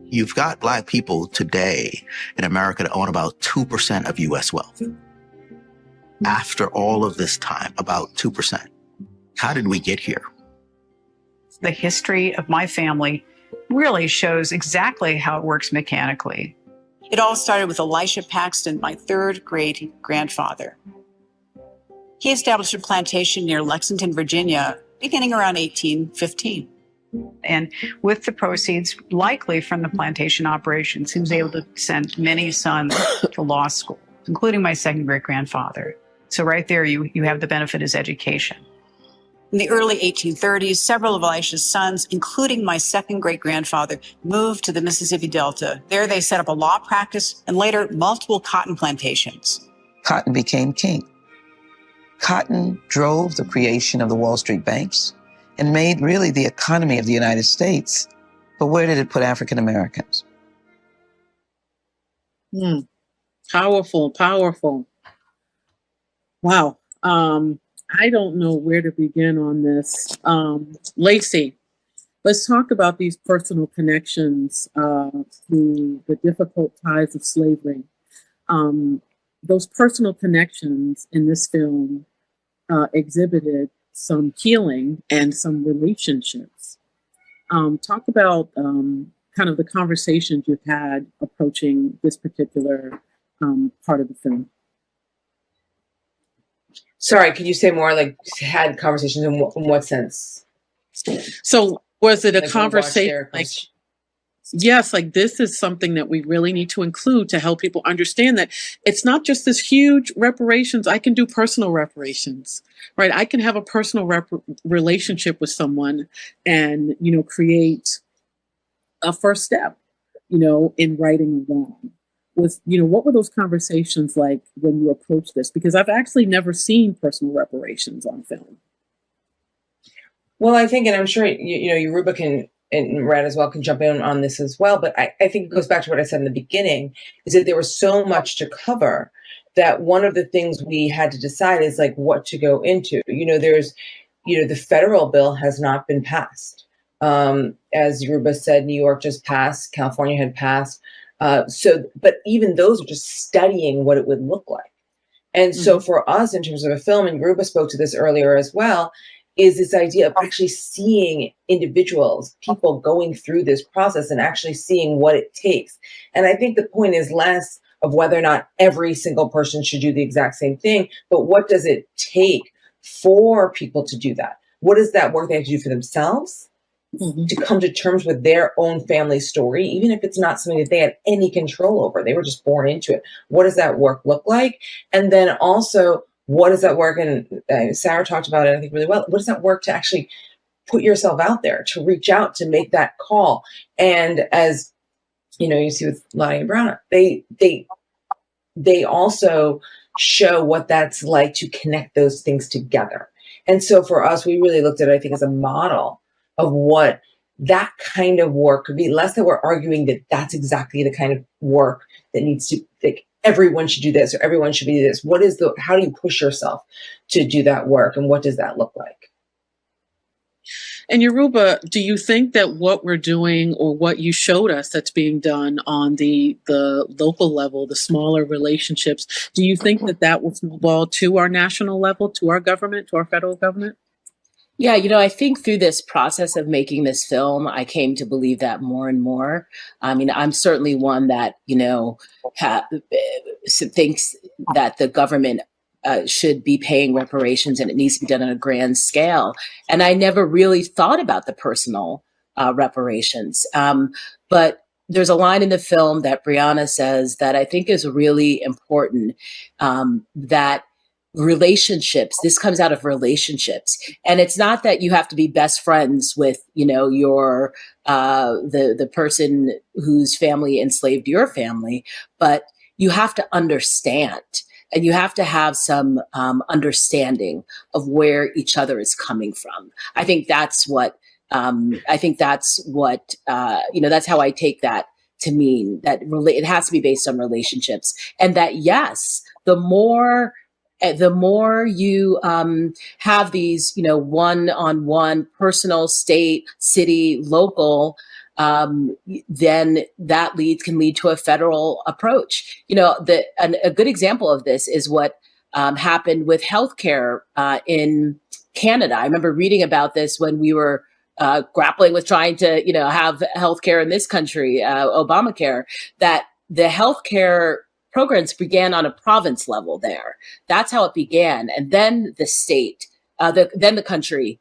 Speaker 9: You've got Black people today in America that own about 2% of U.S. wealth. After all of this time, about 2%. How did we get here?
Speaker 12: The history of my family really shows exactly how it works mechanically. It all started with Elisha Paxton, my third great grandfather. He established a plantation near Lexington, Virginia, beginning around 1815. And with the proceeds, likely from the plantation operations, he was able to send many sons to law school, including my second great grandfather. So right there, you have the benefit of his education. In the early 1830s, several of Elisha's sons, including my second great-grandfather, moved to the Mississippi Delta. There they set up a law practice and later multiple cotton plantations.
Speaker 19: Cotton became king. Cotton drove the creation of the Wall Street banks and made really the economy of the United States. But where did it put African Americans?
Speaker 2: Powerful, powerful. Wow. I don't know where to begin on this. Lacey, let's talk about these personal connections through the difficult ties of slavery. Those personal connections in this film exhibited some healing and some relationships. Talk about kind of the conversations you've had approaching this particular part of the film.
Speaker 14: Sorry, could you say more? Like, had conversations in what sense?
Speaker 2: So was it a conversation? Yes, like this is something that we really need to include to help people understand that it's not just this huge reparations. I can do personal reparations, right? I can have a personal relationship with someone and, create a first step, in righting a wrong. What were those conversations like when you approached this? Because I've actually never seen personal reparations on film.
Speaker 14: Well, I think, and I'm sure, Yoruba can, and Red as well can jump in on this as well, but I think it goes back to what I said in the beginning, is that there was so much to cover that one of the things we had to decide is like what to go into. There's, the federal bill has not been passed. As Yoruba said, New York just passed, California had passed. But even those are just studying what it would look like. And so for us, in terms of a film, and Yoruba spoke to this earlier as well, is this idea of actually seeing individuals, people going through this process and actually seeing what it takes. And I think the point is less of whether or not every single person should do the exact same thing, but what does it take for people to do that? What is that work they have to do for themselves? To come to terms with their own family story, even if it's not something that they had any control over. They were just born into it. What does that work look like? And then also, what does that work? And Sarah talked about it, I think, really well. What does that work to actually put yourself out there, to reach out, to make that call? And as you see with Lottie and Brown, they also show what that's like to connect those things together. And so for us, we really looked at it, I think, as a model of what that kind of work could be. Less that we're arguing that that's exactly the kind of work that needs to, like, everyone should do this or everyone should be this. How do you push yourself to do that work? And what does that look like?
Speaker 2: And Yoruba, do you think that what we're doing or what you showed us that's being done on the local level, the smaller relationships, do you think that will snowball to our national level, to our government, to our federal government?
Speaker 3: Yeah, I think through this process of making this film, I came to believe that more and more. I mean, I'm certainly one that, thinks that the government should be paying reparations and it needs to be done on a grand scale. And I never really thought about the personal reparations. But there's a line in the film that Brianna says that I think is really important, that relationships, this comes out of relationships. And it's not that you have to be best friends with, your, the person whose family enslaved your family, but you have to understand and you have to have some understanding of where each other is coming from. I think that's what, that's how I take that to mean that it has to be based on relationships, and that, yes, the more you have these, one-on-one, personal, state, city, local, then that can lead to a federal approach. A good example of this is what happened with healthcare in Canada. I remember reading about this when we were grappling with trying to, have healthcare in this country, Obamacare, that the healthcare programs began on a province level there. That's how it began. And then the state, then the country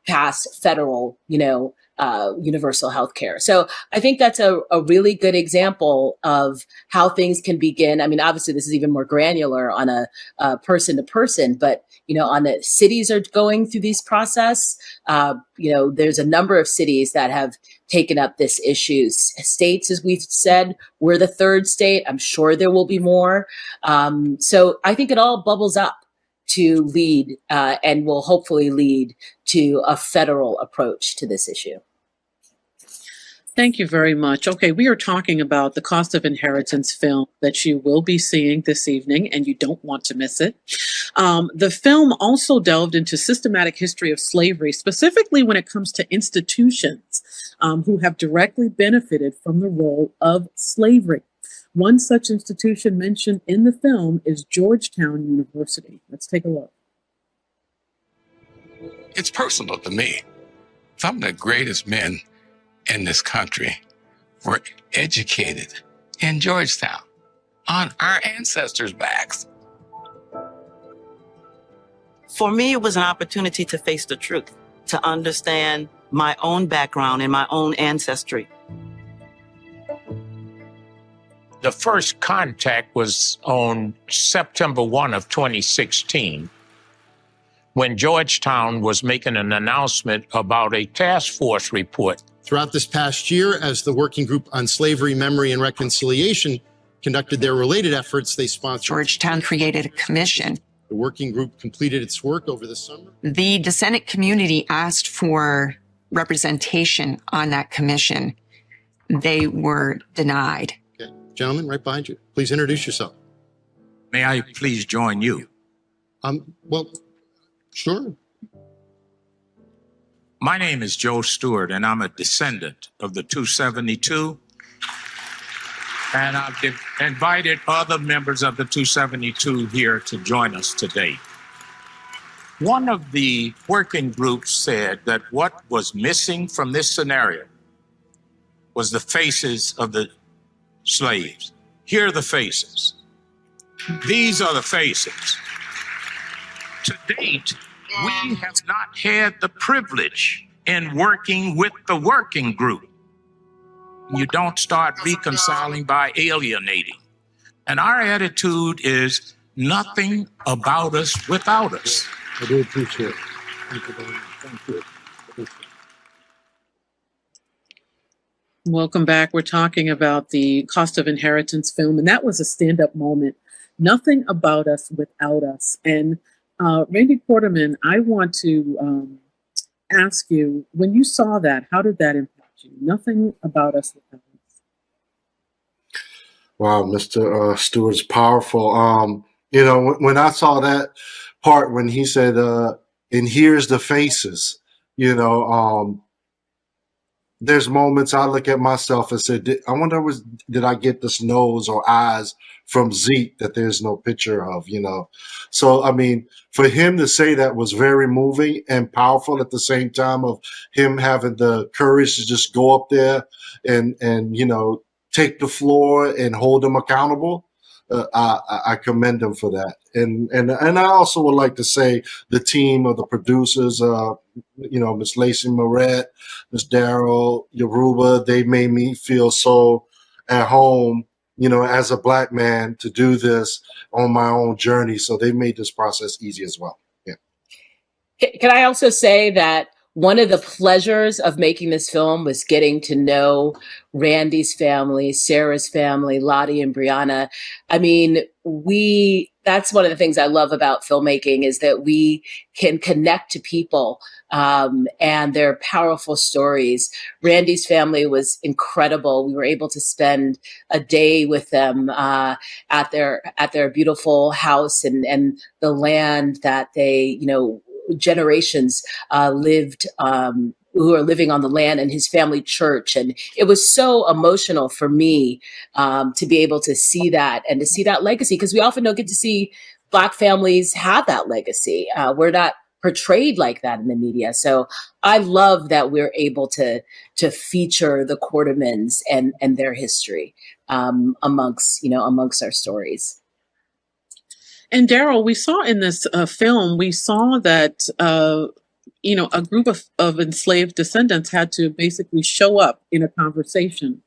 Speaker 3: passed federal, universal health care. So I think that's a really good example of how things can begin. I mean, obviously this is even more granular on a person to person, but on the cities are going through this process. There's a number of cities that have taken up this issue. States, as we've said, we're the third state. I'm sure there will be more. So I think it all bubbles up to lead and will hopefully lead to a federal approach to this issue.
Speaker 2: Thank you very much. Okay, we are talking about the Cost of Inheritance film that you will be seeing this evening, and you don't want to miss it. The film also delved into systematic history of slavery, specifically when it comes to institutions who have directly benefited from the role of slavery. One such institution mentioned in the film is Georgetown University. Let's take a look.
Speaker 20: It's personal to me. Some of the greatest men in this country were educated in Georgetown on our ancestors' backs.
Speaker 21: For me, it was an opportunity to face the truth, to understand my own background and my own ancestry.
Speaker 1: The first contact was on September 1 of 2016, when Georgetown was making an announcement about a task force report.
Speaker 22: Throughout this past year, as the Working Group on Slavery, Memory, and Reconciliation conducted their related efforts, they sponsored.
Speaker 23: Georgetown created a commission.
Speaker 22: The working group completed its work over the summer.
Speaker 23: The descendant community asked for representation on that commission. They were denied.
Speaker 22: Okay. Gentlemen, right behind you, please introduce yourself.
Speaker 1: May I please join you?
Speaker 22: Well, sure.
Speaker 1: My name is Joe Stewart, and I'm a descendant of the 272. And I've invited other members of the 272 here to join us today. One of the working groups said that what was missing from this scenario was the faces of the slaves. Here are the faces. These are the faces. To date, we have not had the privilege in working with the working group. You don't start reconciling by alienating. And our attitude is nothing about us without us.
Speaker 22: I do appreciate it. Thank you very much. Thank you.
Speaker 2: Welcome back. We're talking about the Cost of Inheritance film, and that was a stand-up moment. Nothing about us without us. And Randy Porterman, I want to ask you, when you saw that, how did that impact you? Nothing about us without us.
Speaker 7: Wow, Mr. Stewart's powerful. You know, when I saw that part when he said, and here's the faces, you know, there's moments I look at myself and say, I wonder, did I get this nose or eyes from Zeke that there's no picture of, you know? So, I mean, for him to say that was very moving and powerful at the same time of him having the courage to just go up there and you know, take the floor and hold them accountable. I commend him for that. And I also would like to say the team of the producers, you know, Miss Lacey, Mehret, Miss Darryl, Yoruba, they made me feel so at home, you know, as a Black man to do this on my own journey. So they made this process easy as well. Yeah.
Speaker 3: Can I also say that one of the pleasures of making this film was getting to know Randy's family, Sarah's family, Lottie and Brianna. I mean, that's one of the things I love about filmmaking is that we can connect to people and their powerful stories. Randy's family was incredible. We were able to spend a day with them at their beautiful house and the land that they, you know, generations lived, who are living on the land, and his family church. And it was so emotional for me to be able to see that and to see that legacy, because we often don't get to see Black families have that legacy. We're not portrayed like that in the media. So I love that we're able to feature the Quartermans and their history amongst our stories.
Speaker 2: And Darryl, we saw in this film, we saw that, you know, a group of enslaved descendants had to basically show up in a conversation.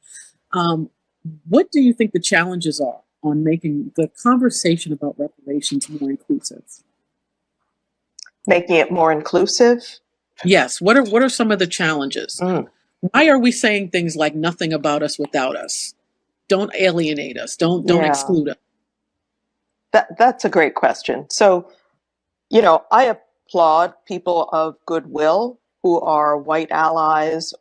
Speaker 2: What do you think the challenges are on making the conversation about reparations more inclusive?
Speaker 15: Making it more inclusive?
Speaker 2: Yes. What are some of the challenges? Why are we saying things like nothing about us without us? Don't alienate us. Don't exclude us.
Speaker 15: That's a great question. So, you know, I applaud people of goodwill who are white allies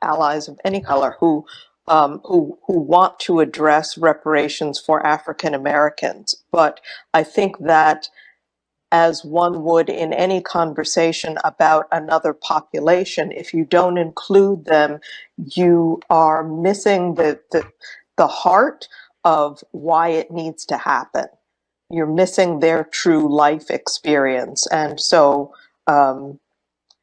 Speaker 15: of any color, who want to address reparations for African Americans. But I think that, as one would in any conversation about another population, if you don't include them, you are missing the heart of why it needs to happen. You're missing their true life experience. And so, you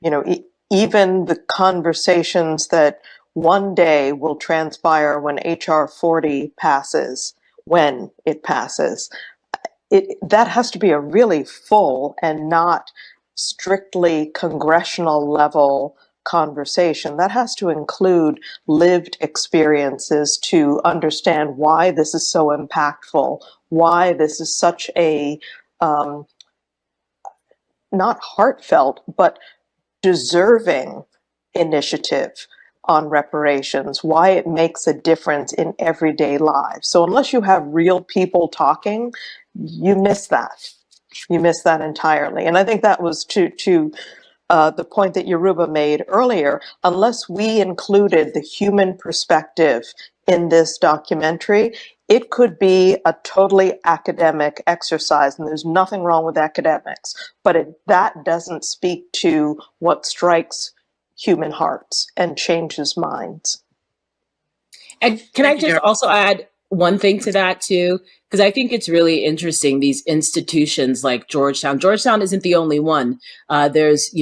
Speaker 15: know, even the conversations that one day will transpire when HR 40 passes, when it passes, that has to be a really full and not strictly congressional level conversation. That has to include lived experiences to understand why this is so impactful, why this is such a not heartfelt, but deserving initiative on reparations, why it makes a difference in everyday lives. So unless you have real people talking, you miss that. You miss that entirely. And I think that was to the point that Yoruba made earlier. Unless we included the human perspective in this documentary, it could be a totally academic exercise, and there's nothing wrong with academics, but that doesn't speak to what strikes human hearts and changes minds.
Speaker 3: And can I just also add one thing to that too? Because I think it's really interesting, these institutions like Georgetown. Georgetown isn't the only one. There's,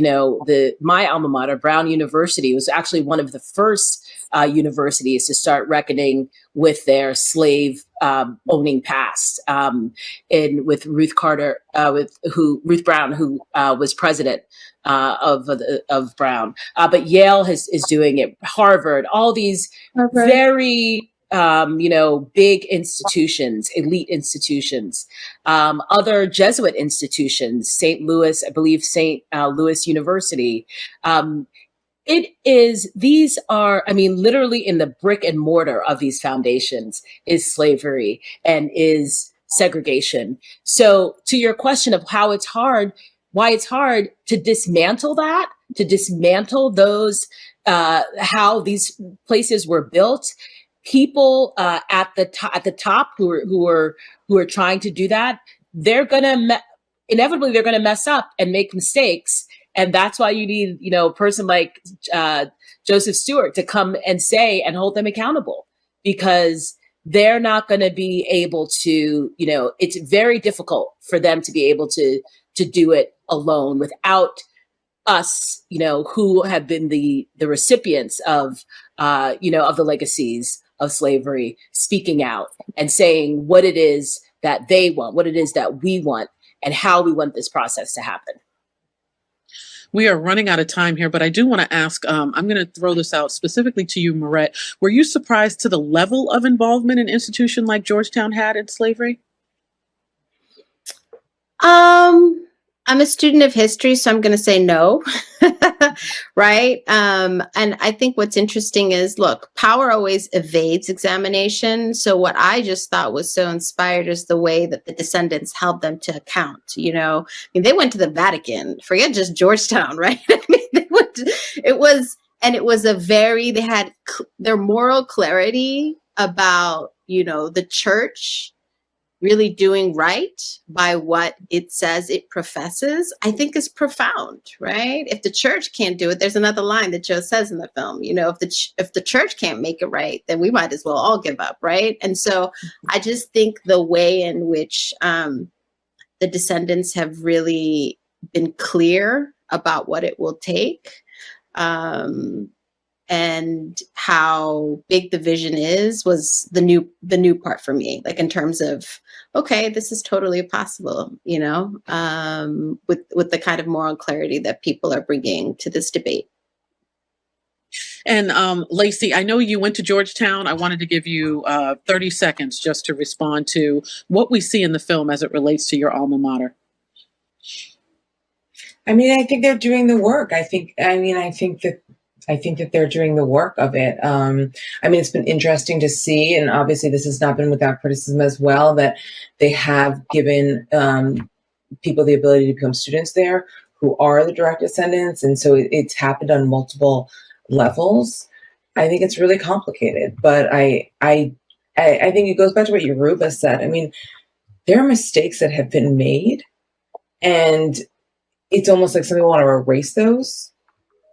Speaker 3: my alma mater, Brown University, was actually one of the first universities to start reckoning with their slave owning past. With Ruth Brown, who was president of Brown. But Yale is doing it. Harvard, all these very big institutions, elite institutions, other Jesuit institutions, St. Louis, I believe St. Louis University. These are, literally in the brick and mortar of these foundations is slavery and is segregation. So to your question of why it's hard to dismantle that, to dismantle those, how these places were built. People at the top who are trying to do that, they're gonna inevitably they're gonna mess up and make mistakes, and that's why you need a person like Joseph Stewart to come and say and hold them accountable, because they're not going to be able to. It's very difficult for them to be able to do it alone without us, who have been the recipients of of the legacies of slavery, speaking out and saying what it is that they want, what it is that we want, and how we want this process to happen.
Speaker 2: We are running out of time here, but I do want to ask, I'm going to throw this out specifically to you, Mehret. Were you surprised to the level of involvement an institution like Georgetown had in slavery?
Speaker 13: I'm a student of history, so I'm going to say no. Right. And I think what's interesting is, look, power always evades examination. So what I just thought was so inspired is the way that the descendants held them to account. They went to the Vatican, forget just Georgetown, right? They had their moral clarity about, the church really doing right by what it says it professes, I think is profound, right? If the church can't do it, there's another line that Joe says in the film, if the church can't make it right, then we might as well all give up, right? And so I just think the way in which the descendants have really been clear about what it will take, and how big the vision was the new part for me, like in terms of, okay, this is totally possible, with the kind of moral clarity that people are bringing to this debate.
Speaker 2: And Lacey, I know you went to Georgetown. I wanted to give you 30 seconds just to respond to what we see in the film as it relates to your alma mater.
Speaker 14: I think they're doing the work. I think that they're doing the work of it. It's been interesting to see, and obviously this has not been without criticism as well, that they have given people the ability to become students there who are the direct descendants. And so it's happened on multiple levels. I think it's really complicated, but I think it goes back to what Yoruba said. There are mistakes that have been made, and it's almost like some people want to erase those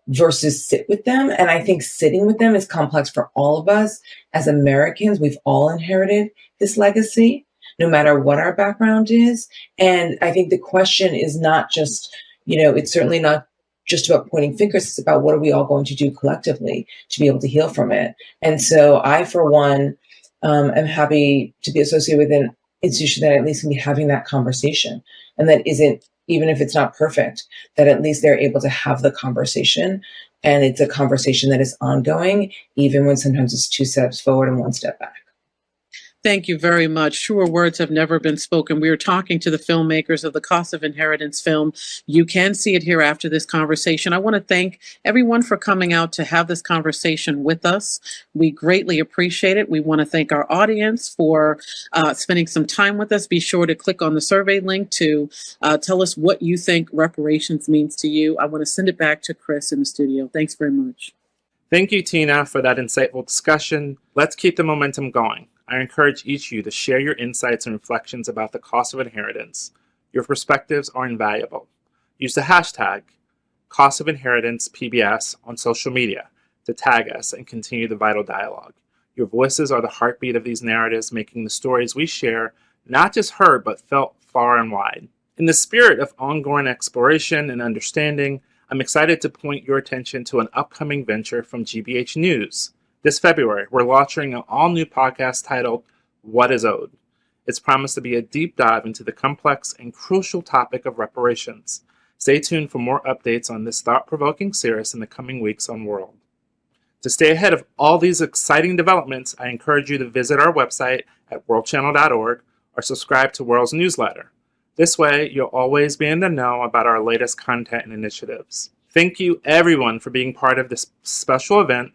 Speaker 14: versus sit with them. And I think sitting with them is complex for all of us as Americans. We've all inherited this legacy, no matter what our background is. And I think the question is not just, it's certainly not just about pointing fingers. It's about what are we all going to do collectively to be able to heal from it. And so I, for one, am happy to be associated with an institution that at least can be having that conversation, and that isn't, even if it's not perfect, that at least they're able to have the conversation And it's a conversation that is ongoing, even when sometimes it's 2 steps forward and 1 step back.
Speaker 2: Thank you very much. Truer words have never been spoken. We are talking to the filmmakers of the Cost of Inheritance film. You can see it here after this conversation. I want to thank everyone for coming out to have this conversation with us. We greatly appreciate it. We want to thank our audience for spending some time with us. Be sure to click on the survey link to tell us what you think reparations means to you. I want to send it back to Chris in the studio. Thanks very much.
Speaker 4: Thank you, Tina, for that insightful discussion. Let's keep the momentum going. I encourage each of you to share your insights and reflections about the cost of inheritance. Your perspectives are invaluable. Use the hashtag Cost of Inheritance PBS on social media to tag us and continue the vital dialogue. Your voices are the heartbeat of these narratives, making the stories we share not just heard but felt far and wide. In the spirit of ongoing exploration and understanding, I'm excited to point your attention to an upcoming venture from GBH News. This February, we're launching an all-new podcast titled What is Owed? It's promised to be a deep dive into the complex and crucial topic of reparations. Stay tuned for more updates on this thought-provoking series in the coming weeks on World. To stay ahead of all these exciting developments, I encourage you to visit our website at worldchannel.org or subscribe to World's newsletter. This way, you'll always be in the know about our latest content and initiatives. Thank you, everyone, for being part of this special event.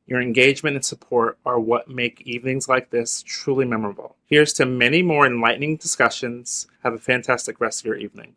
Speaker 4: Your engagement and support are what make evenings like this truly memorable. Here's to many more enlightening discussions. Have a fantastic rest of your evening.